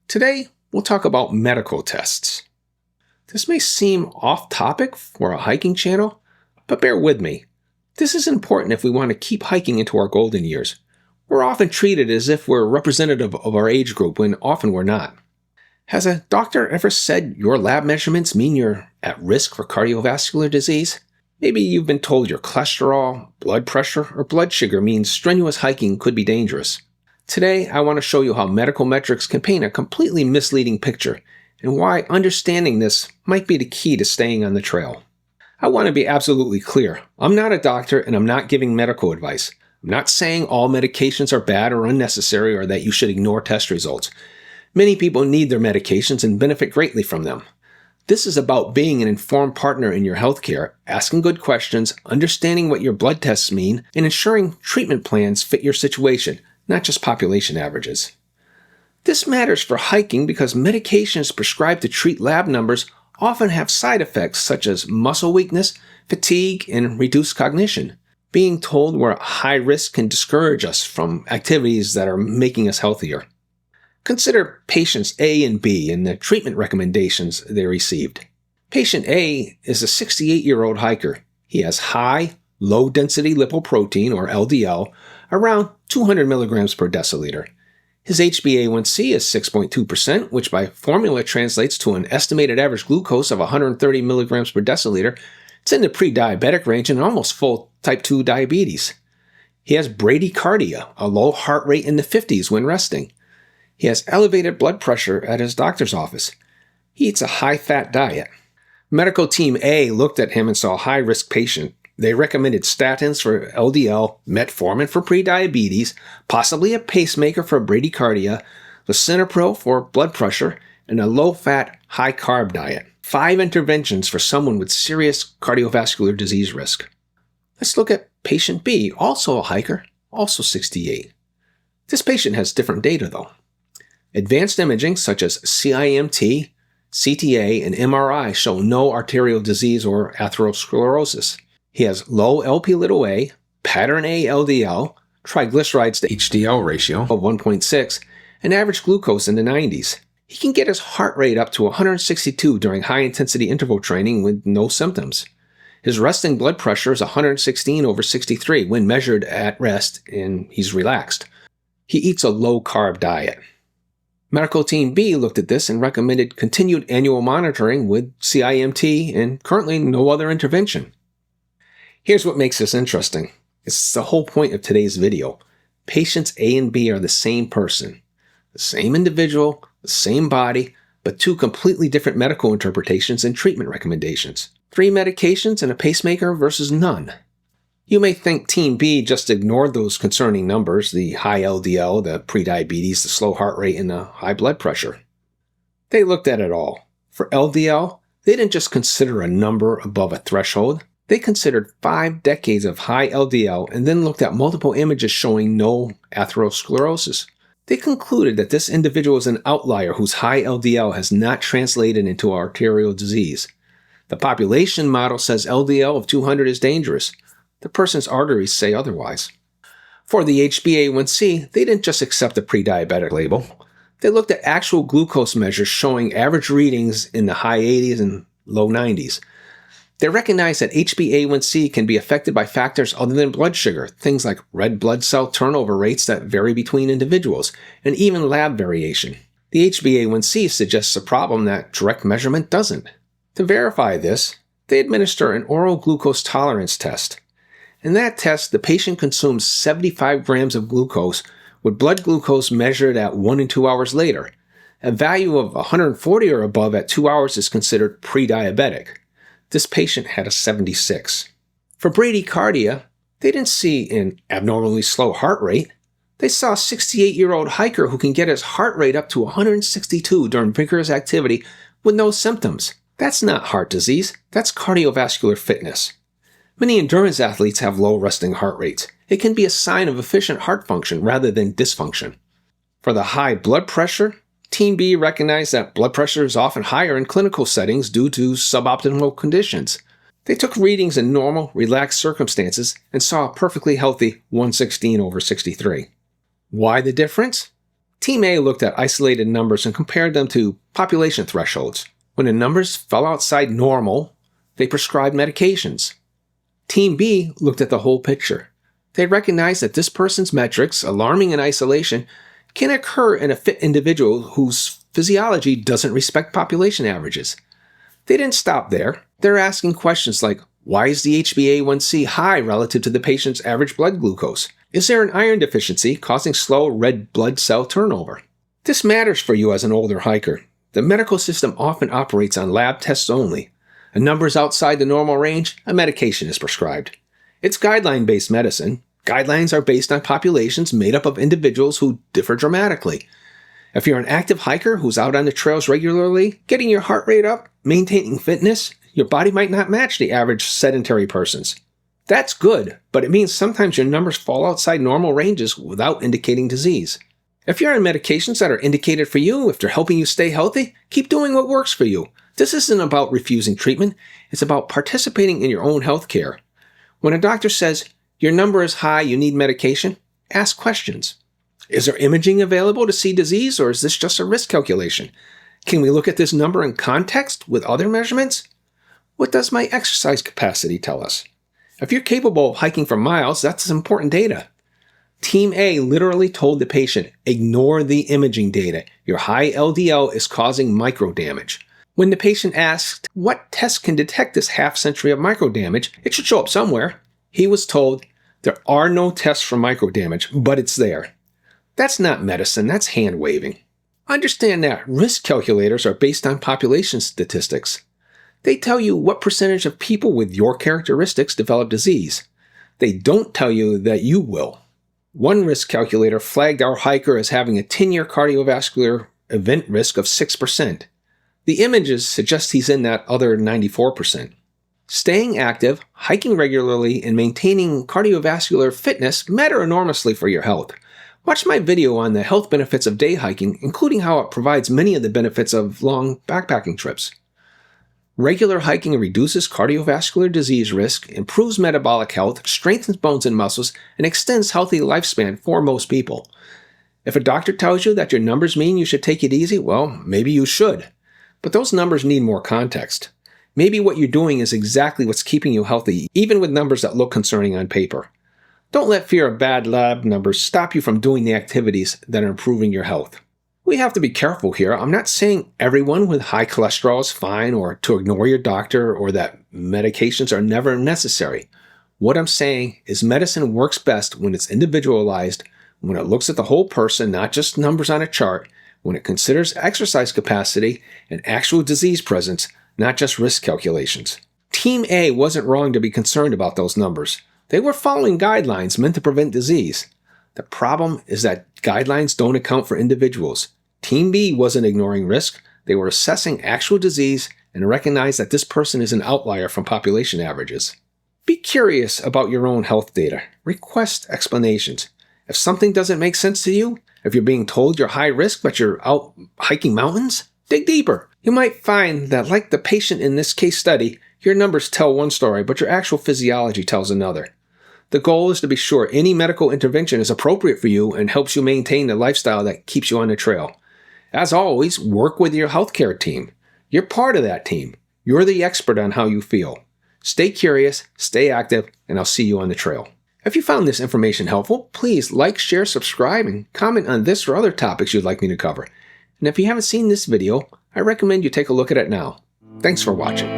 Today, we'll talk about medical tests. This may seem off topic for a hiking channel, but bear with me. This is important if we want to keep hiking into our golden years. We're often treated as if we're representative of our age group when often we're not. Has a doctor ever said your lab measurements mean you're at risk for cardiovascular disease? Maybe you've been told your cholesterol, blood pressure, or blood sugar means strenuous hiking could be dangerous. Today, I want to show you how medical metrics can paint a completely misleading picture and why understanding this might be the key to staying on the trail. I want to be absolutely clear. I'm not a doctor and I'm not giving medical advice. I'm not saying all medications are bad or unnecessary or that you should ignore test results. Many people need their medications and benefit greatly from them. This is about being an informed partner in your healthcare, asking good questions, understanding what your blood tests mean, and ensuring treatment plans fit your situation, not just population averages. This matters for hiking because medications prescribed to treat lab numbers often have side effects such as muscle weakness, fatigue, and reduced cognition. Being told we're at high risk can discourage us from activities that are making us healthier. Consider patients A and B and the treatment recommendations they received. Patient A is a 68-year-old hiker. He has high, low-density lipoprotein, or LDL, around 200 milligrams per deciliter. His HbA1c is 6.2%, which by formula translates to an estimated average glucose of 130 milligrams per deciliter. It's in the pre-diabetic range and almost full type 2 diabetes. He has bradycardia, a low heart rate in the 50s when resting. He has elevated blood pressure at his doctor's office. He eats a high-fat diet. Medical team A looked at him and saw a high-risk patient. They recommended statins for LDL, metformin for prediabetes, possibly a pacemaker for bradycardia, lisinopril for blood pressure, and a low-fat, high-carb diet. 5 interventions for someone with serious cardiovascular disease risk. Let's look at patient B, also a hiker, also 68. This patient has different data though. Advanced imaging such as CIMT, CTA, and MRI show no arterial disease or atherosclerosis. He has low Lp(a), pattern A LDL, triglycerides to HDL ratio of 1.6, and average glucose in the 90s. He can get his heart rate up to 162 during high-intensity interval training with no symptoms. His resting blood pressure is 116/63 when measured at rest and he's relaxed. He eats a low-carb diet. Medical team B looked at this and recommended continued annual monitoring with CIMT and currently no other intervention. Here's what makes this interesting. It's the whole point of today's video. Patients A and B are the same person, the same individual, the same body, but 2 completely different medical interpretations and treatment recommendations. 3 medications and a pacemaker versus none. You may think Team B just ignored those concerning numbers, the high LDL, the prediabetes, the slow heart rate, and the high blood pressure. They looked at it all. For LDL, they didn't just consider a number above a threshold. They considered 5 decades of high LDL and then looked at multiple images showing no atherosclerosis. They concluded that this individual is an outlier whose high LDL has not translated into arterial disease. The population model says LDL of 200 is dangerous. The person's arteries say otherwise. For the HbA1c, they didn't just accept the pre-diabetic label. They looked at actual glucose measures showing average readings in the high 80s and low 90s. They recognized that HbA1c can be affected by factors other than blood sugar, things like red blood cell turnover rates that vary between individuals, and even lab variation. The HbA1c suggests a problem that direct measurement doesn't. To verify this, they administer an oral glucose tolerance test. In that test, the patient consumes 75 grams of glucose, with blood glucose measured at 1 and 2 hours later. A value of 140 or above at 2 hours is considered pre-diabetic. This patient had a 76. For bradycardia, they didn't see an abnormally slow heart rate. They saw a 68-year-old hiker who can get his heart rate up to 162 during vigorous activity with no symptoms. That's not heart disease, that's cardiovascular fitness. Many endurance athletes have low resting heart rates. It can be a sign of efficient heart function rather than dysfunction. For the high blood pressure, Team B recognized that blood pressure is often higher in clinical settings due to suboptimal conditions. They took readings in normal, relaxed circumstances and saw a perfectly healthy 116/63. Why the difference? Team A looked at isolated numbers and compared them to population thresholds. When the numbers fell outside normal, they prescribed medications. Team B looked at the whole picture. They recognized that this person's metrics, alarming in isolation, can occur in a fit individual whose physiology doesn't respect population averages. They didn't stop there. They're asking questions like, why is the HbA1c high relative to the patient's average blood glucose? Is there an iron deficiency causing slow red blood cell turnover? This matters for you as an older hiker. The medical system often operates on lab tests only. A number is outside the normal range, a medication is prescribed. It's guideline-based medicine. Guidelines are based on populations made up of individuals who differ dramatically. If you're an active hiker who's out on the trails regularly, getting your heart rate up, maintaining fitness, your body might not match the average sedentary person's. That's good, but it means sometimes your numbers fall outside normal ranges without indicating disease. If you're on medications that are indicated for you, if they're helping you stay healthy, keep doing what works for you. This isn't about refusing treatment, it's about participating in your own health care. When a doctor says, your number is high, you need medication, ask questions. Is there imaging available to see disease, or is this just a risk calculation? Can we look at this number in context with other measurements? What does my exercise capacity tell us? If you're capable of hiking for miles, that's important data. Team A literally told the patient, ignore the imaging data. Your high LDL is causing microdamage. When the patient asked, what test can detect this half-century of microdamage? It should show up somewhere. He was told, there are no tests for microdamage, but it's there. That's not medicine, that's hand-waving. Understand that risk calculators are based on population statistics. They tell you what percentage of people with your characteristics develop disease. They don't tell you that you will. One risk calculator flagged our hiker as having a 10-year cardiovascular event risk of 6%. The images suggest he's in that other 94%. Staying active, hiking regularly, and maintaining cardiovascular fitness matter enormously for your health. Watch my video on the health benefits of day hiking, including how it provides many of the benefits of long backpacking trips. Regular hiking reduces cardiovascular disease risk, improves metabolic health, strengthens bones and muscles, and extends healthy lifespan for most people. If a doctor tells you that your numbers mean you should take it easy, well, maybe you should. But those numbers need more context. Maybe what you're doing is exactly what's keeping you healthy, even with numbers that look concerning on paper. Don't let fear of bad lab numbers stop you from doing the activities that are improving your health. We have to be careful here. I'm not saying everyone with high cholesterol is fine, or to ignore your doctor, or that medications are never necessary. What I'm saying is medicine works best when it's individualized, when it looks at the whole person, not just numbers on a chart, when it considers exercise capacity and actual disease presence, not just risk calculations. Team A wasn't wrong to be concerned about those numbers. They were following guidelines meant to prevent disease. The problem is that guidelines don't account for individuals. Team B wasn't ignoring risk. They were assessing actual disease and recognized that this person is an outlier from population averages. Be curious about your own health data. Request explanations. If something doesn't make sense to you, if you're being told you're high risk but you're out hiking mountains, dig deeper. You might find that, like the patient in this case study, your numbers tell one story, but your actual physiology tells another. The goal is to be sure any medical intervention is appropriate for you and helps you maintain the lifestyle that keeps you on the trail. As always, work with your healthcare team. You're part of that team. You're the expert on how you feel. Stay curious, stay active, and I'll see you on the trail. If you found this information helpful, please like, share, subscribe, and comment on this or other topics you'd like me to cover. And if you haven't seen this video, I recommend you take a look at it now. Thanks for watching.